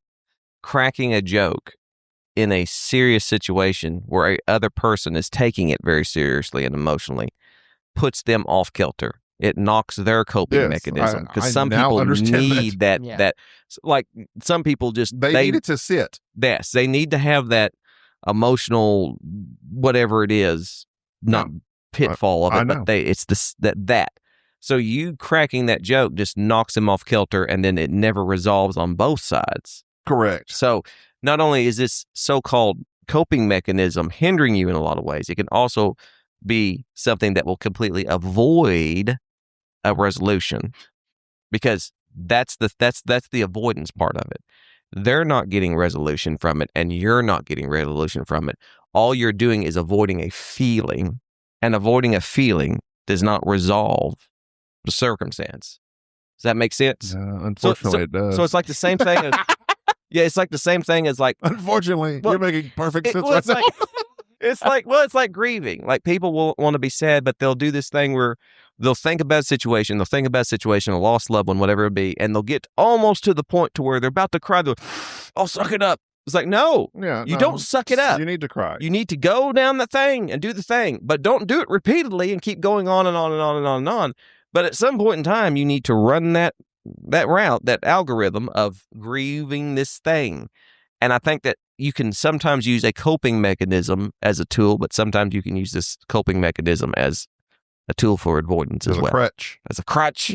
C: cracking a joke in a serious situation where a other person is taking it very seriously and emotionally puts them off kilter. It knocks their coping
B: Yes,
C: mechanism
B: I
C: because some
B: now
C: people
B: understand
C: need that.
E: Yeah.
C: That like some people just
B: They need it to sit.
C: Yes, they need to have that emotional whatever it is, not pitfall of
B: I
C: it,
B: know.
C: but it's this that. So you cracking that joke just knocks them off kilter, and then it never resolves on both sides.
B: Correct.
C: So not only is this so-called coping mechanism hindering you in a lot of ways, it can also be something that will completely avoid a resolution, because that's the avoidance part of it. They're not getting resolution from it, and you're not getting resolution from it. All you're doing is avoiding a feeling, and avoiding a feeling does not resolve the circumstance. Does that make sense?
B: Unfortunately, it does.
C: So it's like the same thing as yeah, it's like the same thing as like
B: Unfortunately,
C: Well,
B: you're making perfect sense
C: well,
B: right
C: it's
B: now.
C: like it's like grieving. Like people will want to be sad, but they'll do this thing where they'll think about a situation, a lost loved one, whatever it be, and they'll get almost to the point to where they're about to cry. They'll, "Oh, suck it up." It's like, no,
B: Yeah,
C: you
B: no,
C: don't suck it up.
B: You need to cry.
C: You need to go down the thing and do the thing, but don't do it repeatedly and keep going on and on and on and on and on. But at some point in time, you need to run that route, that algorithm of grieving this thing. And I think that you can sometimes use a coping mechanism as a tool, but sometimes you can use this coping mechanism as a tool for avoidance as
B: As a
C: well.
B: crutch.
C: As a crutch,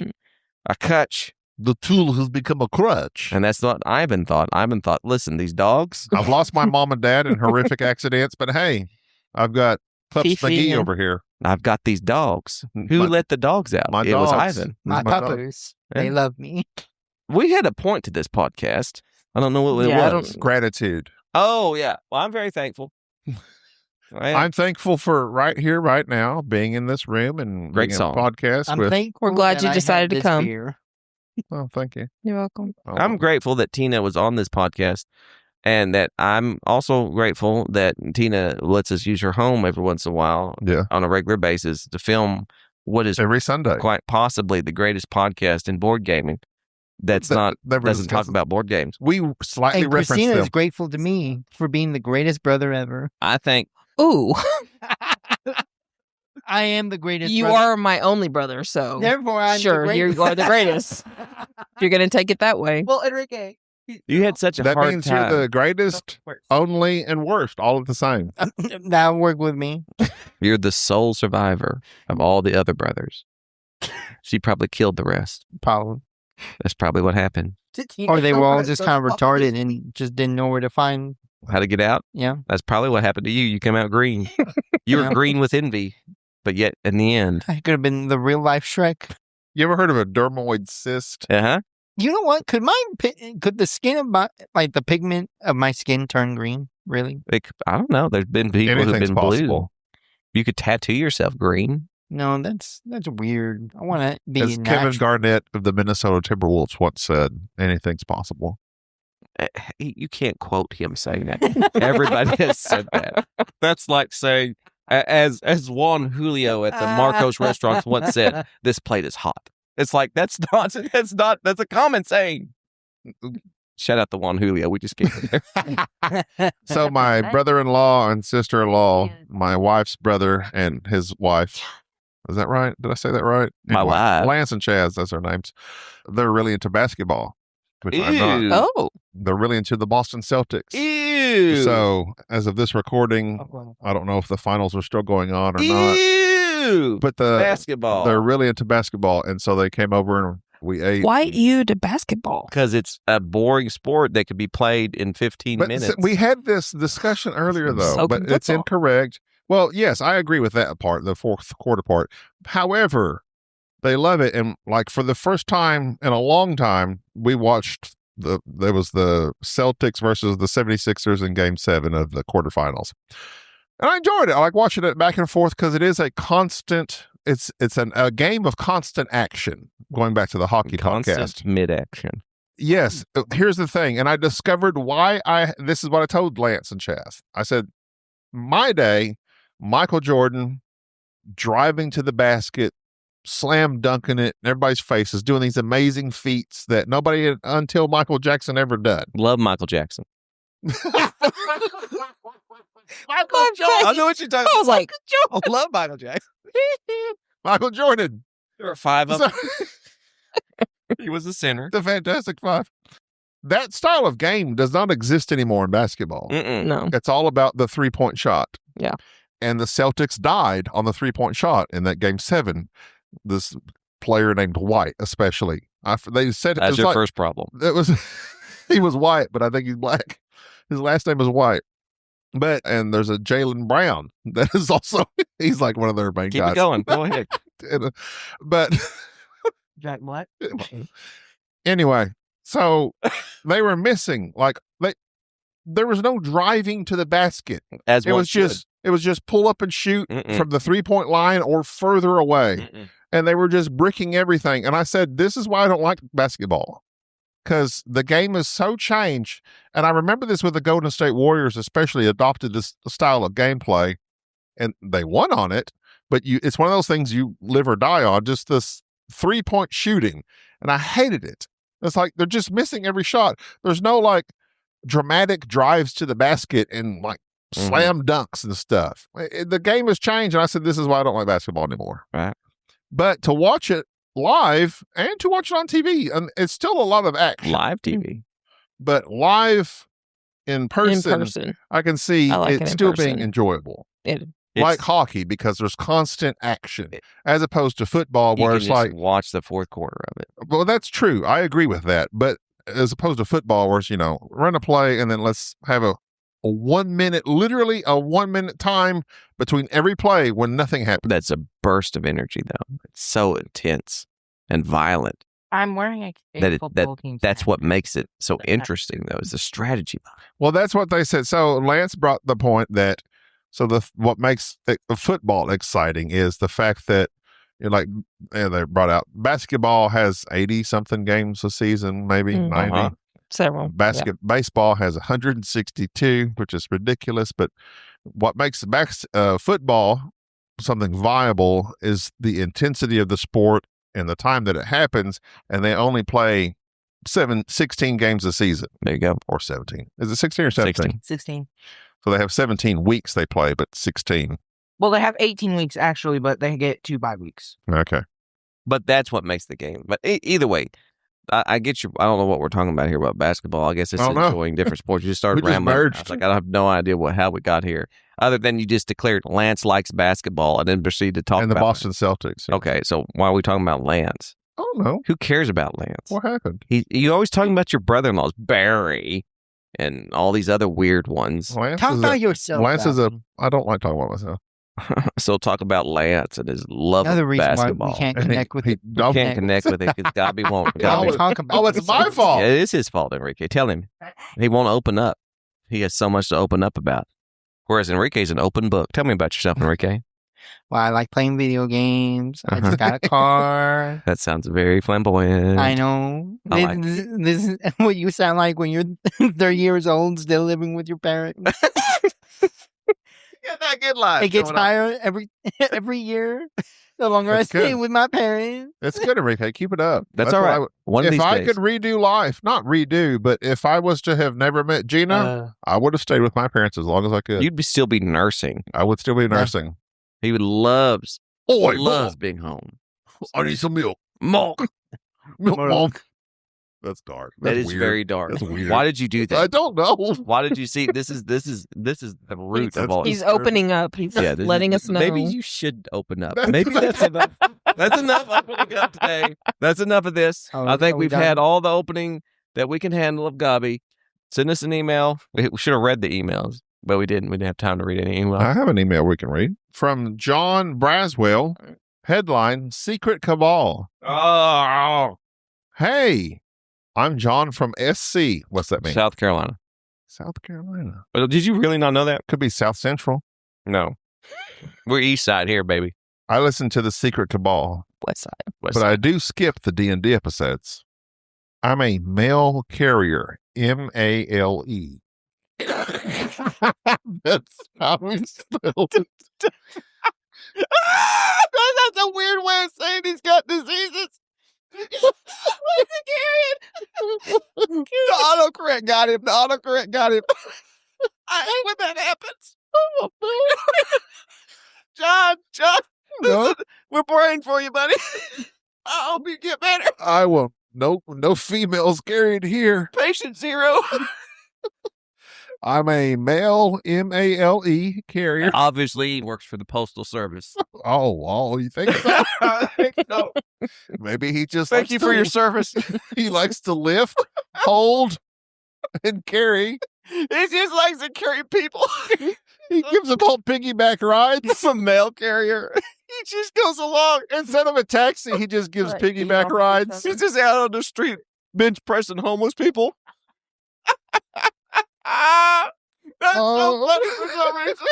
C: a crutch.
B: The tool has become a crutch.
C: And that's what Ivan thought. Ivan thought, listen, these dogs,
B: I've lost my mom and dad in horrific accidents, but hey, I've got Pups
D: Fifi
B: McGee
D: and-
B: over here.
C: I've got these dogs. Who
B: My-
C: let the dogs out?
B: my
C: It was
B: dogs.
C: Ivan.
E: my
B: my dog.
E: puppers, they
C: Yeah.
E: love me.
C: We had a point to this podcast. I don't know what
D: Yeah, I
C: it
D: don't-
C: was.
B: Gratitude.
C: Oh, yeah. Well, I'm very thankful.
B: I'm thankful for right here, right now, being in this room and
C: Great
B: being
C: song.
B: a podcast
E: I'm
B: with.
E: thankful.
D: We're glad
E: that
D: you
E: I had
D: decided to
E: this
D: come.
E: beer.
B: Oh, thank you.
D: You're welcome.
B: Oh,
C: I'm grateful that Tina was on this podcast, and that I'm also grateful that Tina lets us use her home every once in a while
B: Yeah,
C: on a regular basis to film what is
B: every Sunday.
C: quite possibly the greatest podcast in board gaming. That's
B: That-
C: not
B: never
C: doesn't talk
B: discussed.
C: about board games.
B: We slightly
E: And
B: referenced
E: Christina
B: them.
E: is grateful to me for being the greatest brother ever.
C: I think
D: Ooh,
E: I am the greatest.
D: you
E: brother.
D: are my only brother, so
E: Therefore, I'm
D: sure,
E: the greatest.
D: you are the greatest. If you're gonna take it that way.
E: Well, Enrique.
C: you had such a
B: That
C: hard
B: means
C: time.
B: you're the greatest, only, and worst, all at the same.
E: Now work with me.
C: You're the sole survivor of all the other brothers. She probably killed the rest.
E: Probably.
C: That's probably what happened.
E: Or they were all just kind of retarded and just didn't know where to find.
C: How to get out?
E: Yeah.
C: That's probably what happened to you. You came out green. You were
E: Yeah.
C: green with envy, but yet in the end,
E: I could have been the real life Shrek.
B: You ever heard of a dermoid cyst?
C: uh-huh.
E: You know what? Could the skin of my, like the pigment of my skin turn green? Really?
C: I don't know. There's been people who've
B: Anything's
C: been
B: possible.
C: blue. You could tattoo yourself green.
E: No, that's weird. I want to be
B: As Kevin
E: natural.
B: Garnett of the Minnesota Timberwolves once said, anything's possible.
C: You can't quote him saying that. Everybody has said that. That's like saying, as Juan Julio at the Marcos restaurant once said, "This plate is hot." It's like that's a common saying. Shout out to Juan Julio. We just came there.
B: So my brother-in-law and sister-in-law, my wife's brother and his wife. Is that right? Did I say that right?
C: My
B: Anyway,
C: wife.
B: Lance and Chaz, that's their names. They're really into basketball, which I'm
C: Ew.
B: not.
D: Oh,
B: They're really into the Boston Celtics.
C: Ew.
B: So as of this recording, I don't know if the finals are still going on or not.
C: Ew.
B: But
C: Basketball.
B: they're really into basketball, and so they came over and we ate.
D: why you to basketball?
C: Because it's a boring sport that could be played in 15
B: But
C: minutes.
B: we had this discussion earlier, though,
D: So
B: but
D: can
B: it's
D: football.
B: incorrect. Well, yes, I agree with that part, the fourth quarter part. However, they love it, and like for the first time in a long time, we watched there was the Celtics versus the 76ers in Game 7 of the quarterfinals, and I enjoyed it. I like watching it back and forth because it is a constant. It's a game of constant action. Going back to the hockey podcast.
C: Constant mid-action.
B: Yes. Here's the thing. And I discovered why this is what I told Lance and Chaz. I said, my day, Michael Jordan driving to the basket, slam dunking it in everybody's faces, doing these amazing feats that nobody until Michael Jackson ever done.
C: Love Michael Jackson.
D: My
C: I know what you're talking
D: I was like,
C: I love Michael Jackson.
B: Michael Jordan.
C: There were 5 of
B: So-
C: them. He was the center.
B: the Fantastic Five. That style of game does not exist anymore in basketball.
C: Mm-mm.
D: no.
B: It's all about the 3-point shot.
D: Yeah.
B: And the Celtics died on the 3-point shot in that Game 7. This player named White, especially. They said it
C: That's
B: was
C: your
B: like,
C: first problem.
B: it was he was white, but I think he's black. His last name is White. And there's a Jaylen Brown that is also he's like one of their main
C: Keep
B: guys.
C: it going. Go ahead.
B: But
E: Jack Black.
B: anyway, so they were missing there was no driving to the basket.
C: As
B: It
C: one
B: was just pull up and shoot
C: Mm-mm.
B: from the 3-point line or further away.
C: should.
B: And they were just bricking everything. And I said, this is why I don't like basketball. Because the game is so changed. And I remember this with the Golden State Warriors, especially adopted this style of gameplay. And they won on it. But it's one of those things you live or die on, just this 3-point shooting. And I hated it. It's like they're just missing every shot. There's no like dramatic drives to the basket and like
C: Mhm.
B: slam dunks and stuff. The game has changed. And I said, this is why I don't like basketball anymore.
C: Right.
B: But to watch it live and to watch it on TV, and it's still a lot of action.
C: Live TV.
B: But live in person,
D: In person.
B: I can see
D: I like it
B: it's
D: in
B: still
D: person.
B: being enjoyable.
D: It,
B: Like hockey, because there's constant action, as opposed to football,
C: You
B: where
C: can
B: it's
C: just
B: like,
C: watch the fourth quarter of it.
B: well, that's true. I agree with that. But as opposed to football, where it's, run a play and then let's have a 1 minute, literally a 1 minute time between every play when nothing happens.
C: That's a burst of energy, though. It's so intense and violent.
E: I'm wearing a football team.
C: That's what makes it so interesting, though, is the strategy behind it.
B: Well, that's what they said. So Lance brought the point that what makes the football exciting is the fact that they brought out basketball has 80 something games a season, maybe
D: Mhm.
B: 90.
C: Uh-huh.
D: several.
B: Baseball has 162, which is ridiculous. But what makes football something viable is the intensity of the sport and the time that it happens. And they only play 16 games a season,
C: There you go.
B: or 17. Is it 16 or 17?
E: 16.
B: So they have 17 weeks they play, but 16.
E: Well, they have 18 weeks actually, but they get 2 bye weeks.
B: Okay.
C: But that's what makes the game. But either way, I get you. I don't know what we're talking about here about basketball. I guess it's
B: I don't know.
C: enjoying different sports. You just started
B: We just
C: rambling.
B: merged.
C: I was like, I have no idea how we got here, other than you just declared Lance likes basketball and then proceed to talk
B: And the
C: about
B: Boston Celtics.
C: it. Okay, so why are we talking about Lance?
B: I don't know.
C: Who cares about Lance?
B: What happened?
C: You always talking about your brother-in-laws, Barry, and all these other weird ones.
B: Lance
E: Talk
B: is
E: about
B: a,
E: yourself.
B: Lance is a.
E: Alvin.
B: I don't like talking about myself.
C: So talk about Lance and his love
E: Another
C: of
E: reason
C: basketball.
E: why we can't
B: And
E: connect with it.
C: You can't connect with it because Gabby won't.
E: We
C: Gabby,
E: always talk about
B: Oh, it's my fault.
C: Yeah, it is his fault, Enrique. Tell him. He won't open up. He has so much to open up about. Whereas Enrique's an open book. Tell me about yourself, Enrique.
E: Well, I like playing video games. I just got a car.
C: That sounds very flamboyant.
E: I know.
C: I like
E: This is what you sound like when you're 30 years old, still living with your parents.
C: Got that good life.
E: It gets
C: going on.
E: higher every year. The longer I
B: That's
E: stay
B: good.
E: with my parents.
B: It's good, Enrique. Keep it up.
C: That's
B: what
C: all
B: I
C: right.
B: would-
C: One of
B: if
C: these
B: I
C: days.
B: could redo life, not redo, but if I was to have never met Gina, I would have stayed with my parents as long as I could.
C: You'd still be nursing.
B: I would still be nursing.
C: He would loves
B: Oi,
C: loves being home.
B: I need some milk.
C: Milk.
B: Milk. That's dark.
C: That
B: That's
C: is
B: weird.
C: very dark.
B: That's weird.
C: Why did you do
B: I
C: that?
B: don't know.
C: Why did you see? This is the root of all.
D: He's opening up. He's
C: Yeah, this
D: letting
C: is,
D: us know.
C: Maybe you should open up. Maybe that's enough. That's enough opening up today. That's enough of this.
E: Oh,
C: I think
E: are we
C: we've
E: done?
C: had all the opening that we can handle of Gabi. Send us an email. We should have read the emails, but we didn't. We didn't have time to read any email.
B: I have an email we can read from John Braswell. Headline: Secret Cabal.
C: Oh,
B: Hey, I'm John from SC. What's that mean?
C: South Carolina.
B: South Carolina.
C: But did you really not know that?
B: Could be South Central.
C: No. We're East Side here, baby.
B: I listen to the Secret Cabal,
D: West Side.
C: West
B: but
C: Side.
B: I do skip the D&D episodes. I'm a mail carrier. MALE. That's how we spelled it. That's a weird way of saying he's got diseases. The autocorrect got him. I hate when that happens. John, no. We're praying for you, buddy. I hope you get better. I will. No females carried here. Patient 0. I'm a male, MALE carrier.
C: Obviously, he works for the Postal Service.
B: Oh, you think so?
C: I think so.
B: Maybe he just
C: Thank
B: likes
C: you for your
B: to,
C: service.
B: he likes to lift, hold, and carry.
C: He just likes to carry people.
B: He gives them all piggyback rides.
C: a mail carrier. He just goes along.
B: Instead of a taxi, he just gives
D: Right,
B: piggyback
D: you know,
B: rides.
C: He's just out on the street bench pressing homeless people. That's so funny for some reason.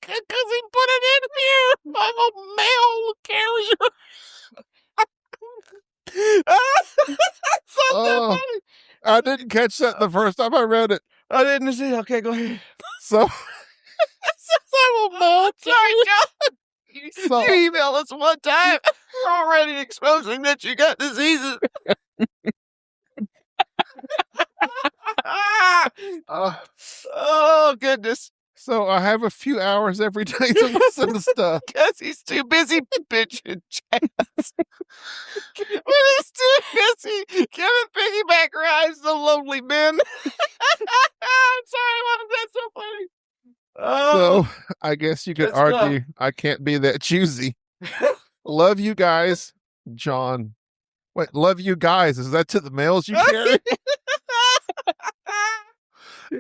C: Because he put it in here. I'm a mail carrier. So
B: Oh.
C: funny.
B: I didn't catch that the first time I read it.
C: I didn't see. Okay, go ahead.
B: So,
C: I'm a mail carrier.
B: So-
C: You email us one time. We're already exposing that you got diseases. Oh, goodness.
B: so I have a few hours every day to listen to stuff.
C: Because he's too busy pitching chats. When he's too busy giving piggyback rides to lonely men. I'm sorry, why was that so funny? Oh,
B: So I guess you could
C: That's tough.
B: argue I can't be that choosy. Love you guys, John. Wait, love you guys. Is that to the males you carry?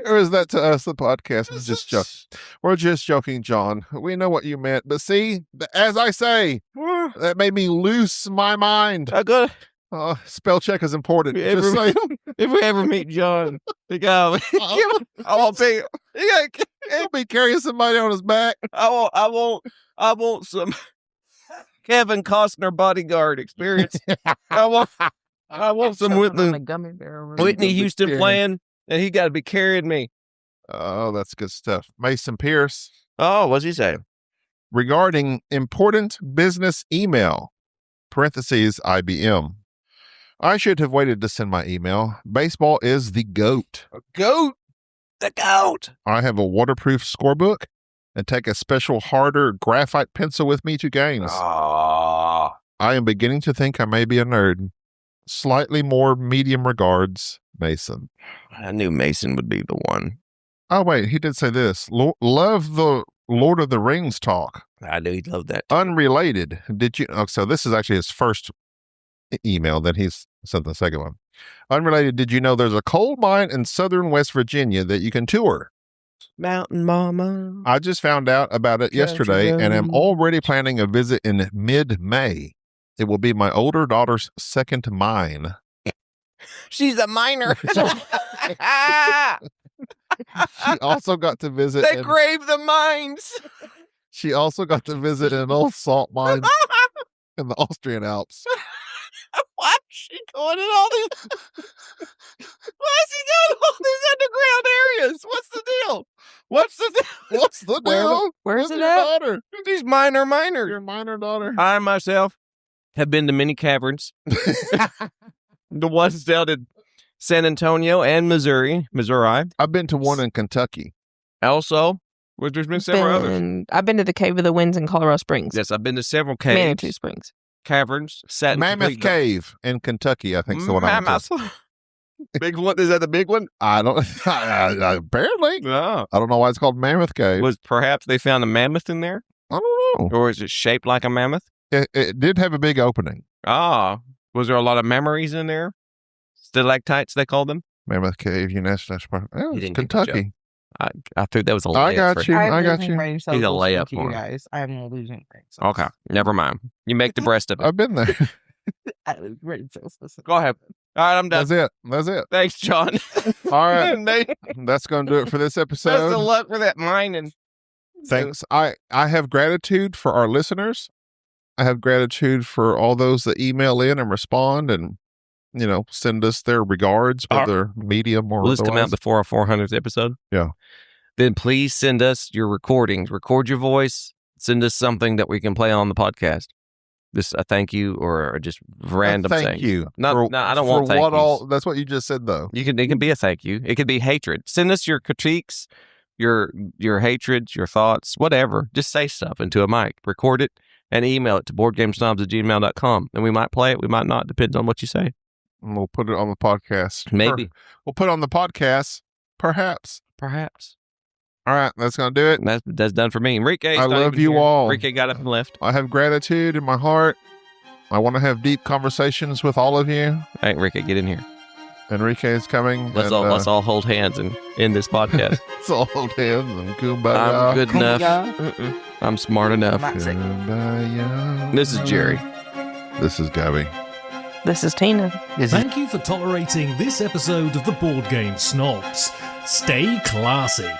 B: Or is that to us, the podcast? We're just joking, John. We know what you meant. But see, as I say, that made me loose my mind.
C: I got
B: Spell check is important.
C: If
B: Just
C: we
B: saying.
C: if we ever meet John, the guy, I won't be.
B: He'll be carrying somebody on his back.
C: I want some Kevin Costner bodyguard experience. I want some
D: Choking on a
C: Whitney,
D: gummy bear.
C: Whitney Houston
B: carrying.
C: playing, and he got to be carrying me.
B: Oh, that's good stuff. Mason Pierce.
C: Oh, what's he say?
B: Regarding important business email, parentheses IBM. I should have waited to send my email. Baseball is the GOAT.
C: Goat, the goat.
B: I have a waterproof scorebook and take a special harder graphite pencil with me to games.
C: Oh,
B: I am beginning to think I may be a nerd. Slightly more medium regards, Mason.
C: I knew Mason would be the one.
B: Oh, wait, he did say this. Love the Lord of the Rings talk.
C: I knew he'd love that.
B: Unrelated. Did you? Oh, so this is actually his first email. Then he's sent the second one. Unrelated. Did you know there's a coal mine in southern West Virginia that you can tour?
C: Mountain Mama.
B: I just found out about it yesterday, and I'm already planning a visit in mid-May. It will be my older daughter's second mine.
C: She's a minor.
B: She also got to visit.
C: They grave the mines.
B: She also got to visit an old salt mine in the Austrian Alps.
C: Why is she going in all these? Why is he doing all these underground areas? What's the deal? What's the deal?
B: What's the deal?
D: Where's
B: With
D: it
B: your
D: at?
B: daughter?
C: These minors.
B: Your minor daughter.
C: I myself have been to many caverns. The ones down in San Antonio and Missouri.
B: I've been to one in Kentucky.
C: Also, well, there's been several others.
D: I've been to the Cave of the Winds in Colorado Springs.
C: Yes, I've been to several caves,
D: Manitou Springs.
C: caverns, sat in
B: Mammoth
C: complete
B: Cave in Kentucky, I think is the one I went to.
C: Mammoth. Big one? Is that the big one?
B: I don't. Apparently,
C: No.
B: I don't know why it's called Mammoth Cave.
C: Was perhaps they found a mammoth in there,
B: I don't know.
C: or is it shaped like a mammoth?
B: It did have a big opening.
C: Ah, was there a lot of memories in there? Stalactites, they call them.
B: Mammoth Cave, UNESCO National Park. Oh,
C: You
B: it's
C: didn't get the
B: Kentucky.
C: I think that was a layup.
B: I got
C: for-
B: you.
F: I'm
B: I got
F: losing
B: you.
F: brain cells
C: He's a
F: listening
C: layup
F: to
C: for
F: you
C: him.
F: guys. I'm losing brain cells.
C: Okay, never mind. You make the breast of it.
B: I've been there.
F: I lose brain cells listening.
C: Go ahead. All right, I'm done.
B: That's it.
C: Thanks, John.
B: All right.
C: Best
B: That's going to do it for this
C: of
B: episode.
C: luck for that mining.
B: Thanks. I have gratitude for our listeners. I have gratitude for all those that email in and respond and, send us their regards, whether medium or
C: Will this come out
B: otherwise.
C: before our 400th episode?
B: Yeah.
C: Then please send us your recordings. Record your voice. Send us something that we can play on the podcast. This a thank you or just random
B: Thank
C: thing.
B: you.
C: No, I don't want
B: for
C: thank
B: what
C: yous.
B: all. That's what you just said, though.
C: It can be a thank you. It could be hatred. Send us your critiques, your hatreds, your thoughts, whatever. Just say stuff into a mic. Record it and email it to boardgamesnobs@gmail.com. And we might play it. We might not. Depends on what you say.
B: And we'll put it on the podcast.
C: Maybe.
B: We'll put it on the podcast, perhaps.
C: Perhaps.
B: All right, that's going to do it.
C: And that's done for me. Enrique.
B: I love you all.
C: Enrique got up and left.
B: I have gratitude in my heart. I want to have deep conversations with all of you.
C: Hey, Enrique, get in here.
B: Enrique is coming.
C: Let's
B: and,
C: all hold hands and end this podcast.
B: Let's all hold hands and kumbaya.
C: I'm good enough.
F: Kumbaya.
C: Mm-mm. I'm smart enough.
F: I'm not sick.
B: Kumbaya.
C: This is Jerry.
B: This is Gabby.
D: This is Tina.
A: Thank you for tolerating this episode of the Board Game Snobs. Stay classy.